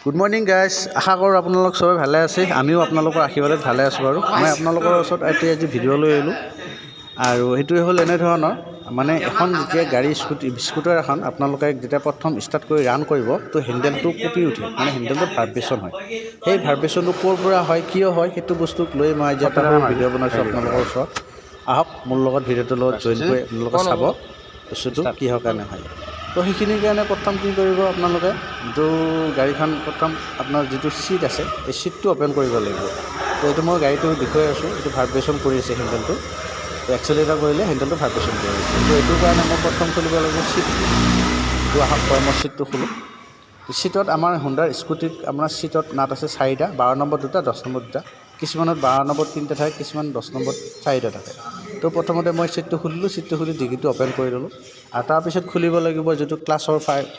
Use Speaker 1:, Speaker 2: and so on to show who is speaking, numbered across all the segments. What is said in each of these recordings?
Speaker 1: Good morning guys, আশা কৰোঁ আপোনালোক চবে ভালে আছে। আমিও আপোনালোকৰ আশীৰ্বাদত ভালে আছোঁ বাৰু। মই আপোনালোকৰ ওচৰত আজি ভিডিঅ' লৈ আহিলোঁ আৰু সেইটোৱে হ'ল এনেধৰণৰ মানে এখন যেতিয়া গাড়ী স্কুটাৰ এখন আপোনালোকে যেতিয়া প্ৰথম ষ্টাৰ্ট কৰি ৰান কৰিব তো হেণ্ডেলটো কঁপি উঠে, মানে হেণ্ডেলটো ভাইব্ৰেশ্যন হয়। সেই ভাইব্ৰেশ্যনটো ক'ৰ পৰা হয়, কিয় হয়, সেইটো বস্তুক লৈ মই আজি এটা ভিডিঅ' বনাইছোঁ আপোনালোকৰ ওচৰত। আহক মোৰ লগত ভিডিঅ'টোৰ লগত জইন কৰি আপোনালোকে চাব বস্তুটো কিহৰ কাৰণে হয়। তো সেইখিনিৰ কাৰণে প্ৰথম কি কৰিব আপোনালোকে, যিটো গাড়ীখন প্ৰথম আপোনাৰ যিটো ছিট আছে এই ছিটটো অ'পেন কৰিব লাগিব। তো এইটো মই গাড়ীটো দেখুৱাই আছোঁ, এইটো ভাইব্ৰেশ্যন কৰি আছে হেণ্ডেলটো। তো এক্সেলেটাৰ কৰিলে হেণ্ডেলটো ভাইব্ৰেশ্যন কৰি আছে। তো এইটোৰ কাৰণে মই প্ৰথম খুলিব লাগিব ছিটটো। তো আহক মই ছিটটো খোলোঁ। ছিটত আমাৰ হোণ্ডাৰ স্কুটিত আপোনাৰ ছিটত নাট আছে 4টা, 12 নম্বৰ 2টা, 10 নম্বৰ 2টা। কিছুমানত 12 নম্বৰ 3টা থাকে, কিছুমান 10 নম্বৰ 4টা থাকে। তো প্ৰথমতে মই ছিটটো খুলিলোঁ, ছিটটো খুলি ডিকিটো অ'পেন কৰি ল'লোঁ আৰু তাৰপিছত খুলিব লাগিব যিটো ক্লাছৰ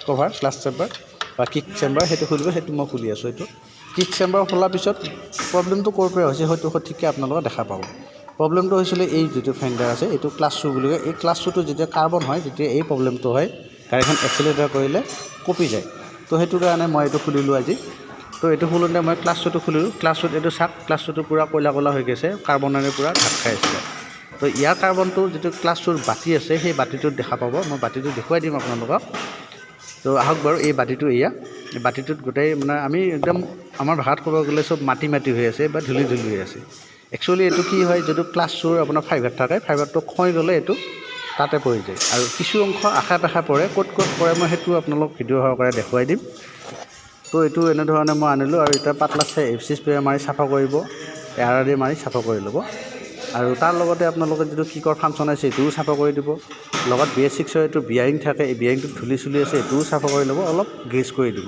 Speaker 1: কভাৰ, ক্লাছ চেম্বাৰ বা কিক চেম্বাৰ, সেইটো খুলিব। সেইটো মই খুলি আছোঁ। এইটো কিক চেম্বাৰ খোলাৰ পিছত প্ৰব্লেমটো ক'ৰ পৰা হৈছে হয়তো সঠিককৈ আপোনালোকে দেখা পাব। প্ৰব্লেমটো হৈছিলে এই যিটো ফেণ্ডাৰ আছে, এইটো ক্লাছ শ্বু বুলি কয়। এই ক্লাছ শ্বুটো যেতিয়া কাৰ্বন হয় তেতিয়া এই প্ৰব্লেমটো হয়, গাড়ীখন এক্সেলেটাৰ কৰিলে কঁপি যায়। তো সেইটো কাৰণে মই এইটো খুলিলোঁ আজি। তো এইটো খোলোঁতে মই ক্লাছ শ্বুটো খুলিলোঁ। ক্লাছ শ্বুট এইটো চাক, ক্লাছ শ্বুটো পূৰা ক'লা ক'লা হৈ গৈছে, কাৰ্বনেৰে পূৰা ঢাক খাই আছিলে। তো ইয়াৰ কাৰ্বনটো যিটো ক্লাছ শ্বুৰ বাতি আছে সেই বাতিটোত দেখা পাব। মই বাতিটো দেখুৱাই দিম আপোনালোকক। তো আহক বাৰু, এই বাতিটো এই বাতিটোত গোটেই মানে আমি একদম আমাৰ ভাষাত ক'ব গ'লে চব মাটি মাটি হৈ আছে বা ধূলি ধূলি হৈ আছে। একচুৱেলি এইটো কি হয়, যিটো ক্লাছ শ্বুৰ আপোনাৰ ফাইবাৰ থাকে, ফাইবাৰটো ক্ষয় গ'লে এইটো তাতে পৰি যায় আৰু কিছু অংশ আশে পাশে পৰে। ক'ত ক'ত পৰে মই সেইটো আপোনালোক ভিডিঅ' সহকাৰে দেখুৱাই দিম। তো এইটো এনেধৰণে মই আনিলোঁ আৰু এতিয়া পাতলা স্প্ৰে মাৰি চাফা কৰিব, এয়াৰ দি মাৰি চাফা কৰি ল'ব। আৰু তাৰ লগতে আপোনালোকে যিটো কিকৰ ফাংচন আছে সেইটোও চাফা কৰি দিব। লগত BS6ৰ এইটো বিয়াৰিং থাকে, এই বিয়াৰিংটোত ধূলি চুলি আছে, এইটোও চাফা কৰি ল'ব, অলপ গ্ৰীজ কৰি দিব।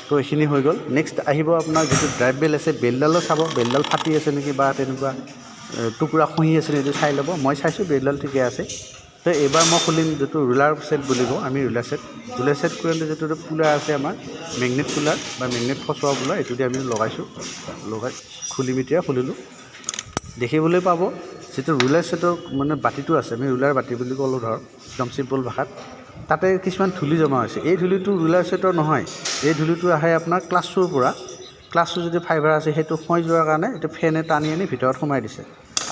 Speaker 1: তো এইখিনি হৈ গ'ল। নেক্সট আহিব আপোনাৰ যিটো ড্ৰাইভ বেল আছে, বেলডালো চাব, বেলডাল ফাটি আছে নেকি বা তেনেকুৱা টুকুৰা খহি আছে নেকি চাই ল'ব। মই চাইছোঁ বেলডাল ঠিকে আছে। তো এইবাৰ মই খুলিম যিটো ৰুলাৰ ছেট বুলি কওঁ আমি, ৰুলাৰ ছেট কৰোঁতে যিটো পুলাৰ আছে আমাৰ মেগনেট পুলাৰ বা মেগনেট ফচোৱা পুলাৰ, এইটো দি আমি লগাইছোঁ। খুলিম, এতিয়া খুলিলোঁ। দেখিবলৈ পাব যিটো ৰুলাৰ ছেটৰ মানে বাতিটো আছে, আমি ৰুলাৰ বাতি বুলি ক'লোঁ ধৰক একদম চিম্পল ভাষাত, তাতে কিছুমান ধূলি জমা হৈছে। এই ধূলিটো ৰুলাৰ ছেটৰ নহয়, এই ধূলিটো আহে আপোনাৰ ক্লাছ শ্বুৰ পৰা। ক্লাছ শ্বুৰ যিটো ফাইবাৰ আছে সেইটো ক্ষয় যোৱাৰ কাৰণে এইটো ফেনে টানি আনি ভিতৰত সোমাই দিছে।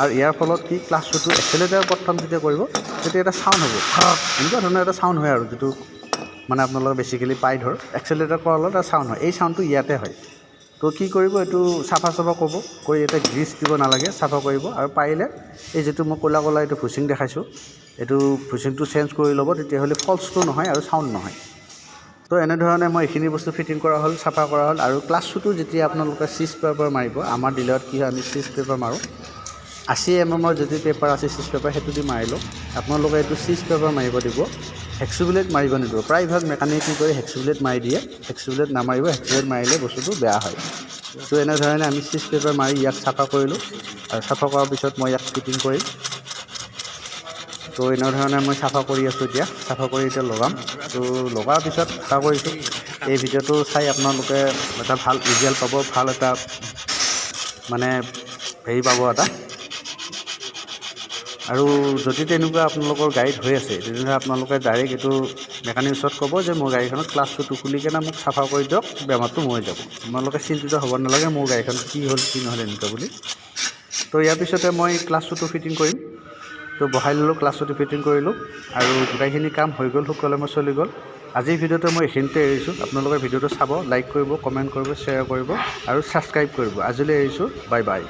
Speaker 1: আৰু ইয়াৰ ফলত কি, ক্লাছ শ্বুটো এক্সেলেটাৰ প্ৰথম যেতিয়া কৰিব তেতিয়া এটা চাউণ্ড হ'ব, এনেকুৱা ধৰণৰ এটা চাউণ্ড হয় আৰু যিটো মানে আপোনালোকে বেছিকেলি পাই ধৰ এক্সেলেটাৰ কৰাৰ লগত এটা চাউণ্ড হয়। এই চাউণ্ডটো ইয়াতে হয়। তো কি কৰিব, এইটো চাফা কৰিব কৰি ইয়াতে গ্ৰীজ দিব নালাগে, চাফা কৰিব। আৰু পাৰিলে এই যিটো মই ক'লা ক'লা এইটো ভুচিং দেখাইছোঁ, এইটো ভুচিংটো চেঞ্জ কৰি ল'ব, তেতিয়াহ'লে ফল্চটো নহয় আৰু চাউণ্ড নহয়। তো এনেধৰণে মই এইখিনি বস্তু ফিটিং কৰা হ'ল, চাফা কৰা হ'ল। আৰু ক্লাছ শ্বুটো যেতিয়া আপোনালোকে চিজ পেপাৰ মাৰিব, আমাৰ ডিলাৰত কি হয় আমি চিজ পেপাৰ মাৰোঁ, 80 mm যদি পেপাৰ আছে চিজ পেপাৰ, সেইটো দি মাৰি লওঁ। আপোনালোকে এইটো চিজ পেপাৰ মাৰিব দিব, হেক্সোব্লেড মাৰিব নিদিব। প্ৰায়ভাগ মেকানিকে কি কৰে, হেক্সোব্লেড মাৰি দিয়ে। হেক্সোব্লেড নামাৰিব, হেক্সোব্লেড মাৰিলে বস্তুটো বেয়া হয়। তো এনেধৰণে আমি চিজ পেপাৰ মাৰি ইয়াক চাফা কৰিলোঁ আৰু চাফা কৰাৰ পিছত মই ইয়াক ফিটিং কৰিম। তো এনেধৰণে মই চাফা কৰি আছোঁ, চাফা কৰি এতিয়া লগাম। তো লগাৰ পিছত আশা কৰিছোঁ এই ভিডিঅ'টো চাই আপোনালোকে এটা ভাল ৰিজাল্ট পাব, ভাল এটা মানে হেৰি পাব এটা। আৰু যদি তেনেকুৱা আপোনালোকৰ গাড়ীত হৈ আছে, তেতিয়াহ'লে আপোনালোকে ডাইৰেক্ট এইটো মেকানিকৰ ওচৰত ক'ব যে মোৰ গাড়ীখনত ক্লাছ শ্বুটো খুলি কেনে মোক চাফা কৰি দিয়ক, বেমাৰটো মৰি যাব। আপোনালোকে চিন্তিত হ'ব নালাগে মোৰ গাড়ীখন কি হ'ল কি নহ'ল এনেকুৱা বুলি। তো ইয়াৰ পিছতে মই ক্লাছ শ্বুটো ফিটিং কৰিম। তো বহাই ল'লোঁ, ক্লাছ শ্বুটো ফিটিং কৰিলোঁ আৰু গোটেইখিনি কাম হৈ গ'ল, সুকলমে চলি গ'ল। আজিৰ ভিডিঅ'টো মই এইখিনিতে এৰিছোঁ। আপোনালোকে ভিডিঅ'টো চাব, লাইক কৰিব, কমেণ্ট কৰিব, শ্বেয়াৰ কৰিব আৰু ছাবস্ক্ৰাইব কৰিব। আজিলৈ এৰিছোঁ, বাই বাই।